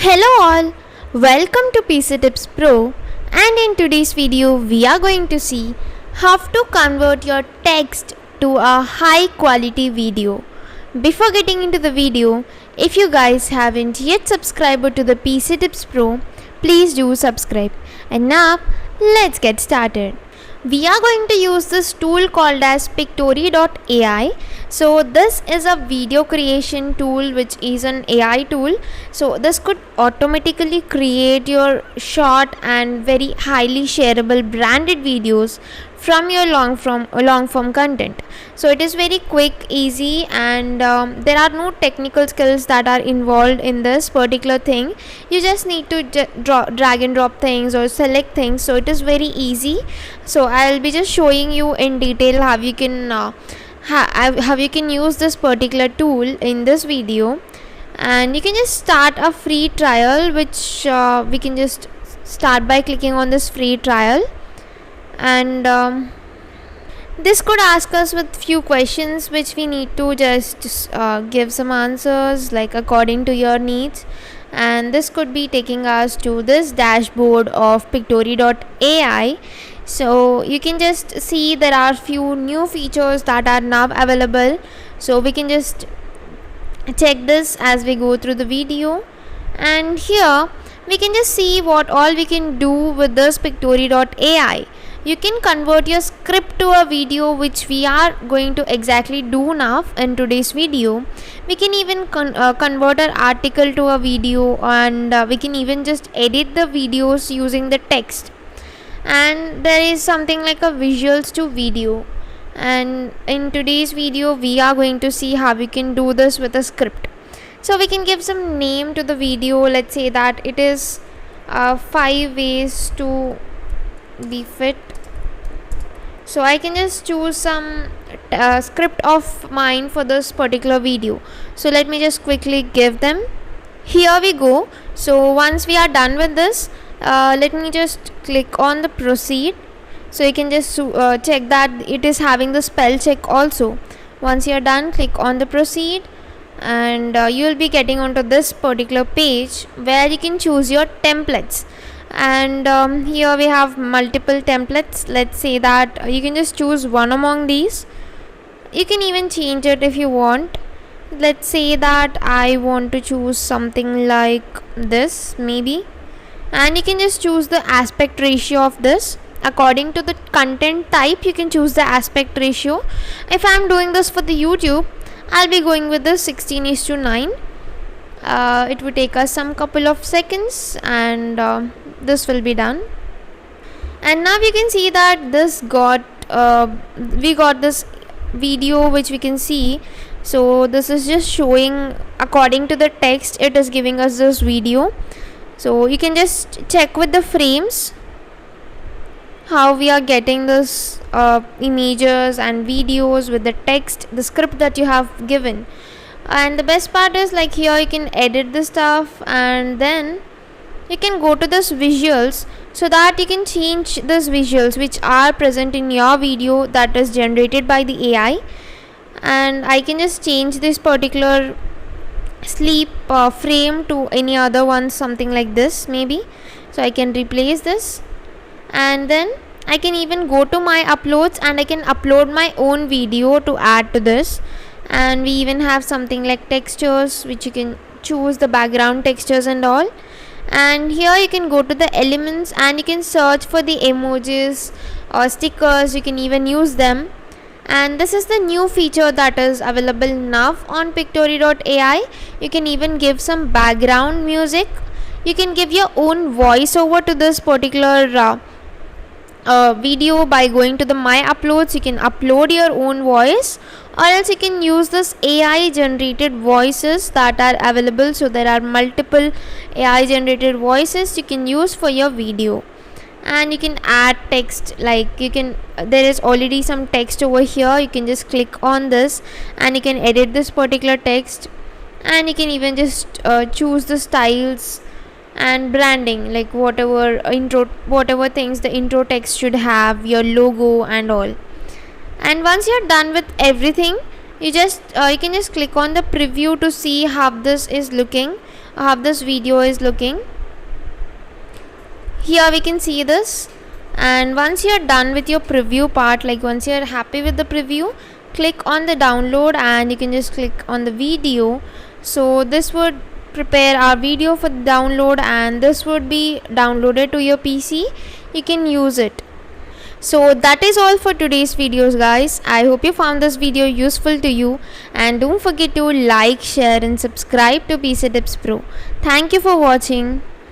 Hello all, welcome to PC Tips Pro, and in today's video we are going to see how to convert your text to a high quality video. Before getting into the video, if you guys haven't yet subscribed to the PC Tips Pro, please do subscribe. And now let's get started. We are going to use this tool called as Pictory.ai. So this is a video creation tool which is an AI tool. So this could automatically create your short and very highly shareable branded videos from your long form content. So it is very quick, easy, and there are no technical skills that are involved in this particular thing. You just need to drag and drop things or select things. So it is very easy. So I'll be just showing you in detail how you can how you can use this particular tool in this video. And you can just start a free trial, which we can just start by clicking on this free trial. And this could ask us with few questions which we need to just give some answers like according to your needs. And this could be taking us to this dashboard of Pictory.ai. So you can just see there are few new features that are now available. So we can just check this as we go through the video. And here we can just see what all we can do with this Pictory.ai. You can convert your script to a video, which we are going to exactly do now in today's video. We can even convert an article to a video, and we can even just edit the videos using the text. And there is something like a visuals to video, and in today's video we are going to see how we can do this with a script. So we can give some name to the video. Let's say that it is 5 ways to be fit. So I can just choose some script of mine for this particular video. So let me just quickly give them. Here we go. So once we are done with this, let me just click on the proceed. So you can just check that it is having the spell check also. Once you are done, click on the proceed, and you will be getting onto this particular page where you can choose your templates. And here we have multiple templates. Let's say that you can just choose one among these. You can even change it if you want. Let's say that I want to choose something like this maybe, and you can just choose the aspect ratio of this. According to the content type, you can choose the aspect ratio. If I'm doing this for the YouTube, I'll be going with the 16:9. It will take us some couple of seconds, and this will be done. And now you can see that this we got this video which we can see. So this is just showing according to the text, it is giving us this video. So you can just check with the frames how we are getting this images and videos with the text, the script that you have given. And the best part is, like, here you can edit the stuff, and then you can go to this visuals, so that you can change these visuals which are present in your video that is generated by the AI. And I can just change this particular sleep frame to any other one, something like this maybe. So I can replace this, and then I can even go to my uploads and I can upload my own video to add to this. And we even have something like textures, which you can choose the background textures and all. And here you can go to the elements and you can search for the emojis or stickers. You can even use them. And this is the new feature that is available now on Pictory.ai. You can even give some background music. You can give your own voice over to this particular video by going to the my uploads. You can upload your own voice, or else you can use this AI generated voices that are available. So there are multiple AI generated voices you can use for your video. And you can add text, like there is already some text over here. You can just click on this and you can edit this particular text. And you can even just choose the styles and branding, like whatever things the intro text should have, your logo and all. And once you're done with everything, you can just click on the preview to see how this is looking. how this video is looking. Here we can see this, and once you are done with your preview part, like once you are happy with the preview, click on the download and you can just click on the video. So this would prepare our video for the download and this would be downloaded to your PC. You can use it. So that is all for today's videos, guys. I hope you found this video useful to you, and don't forget to like, share and subscribe to PC Tips Pro. Thank you for watching.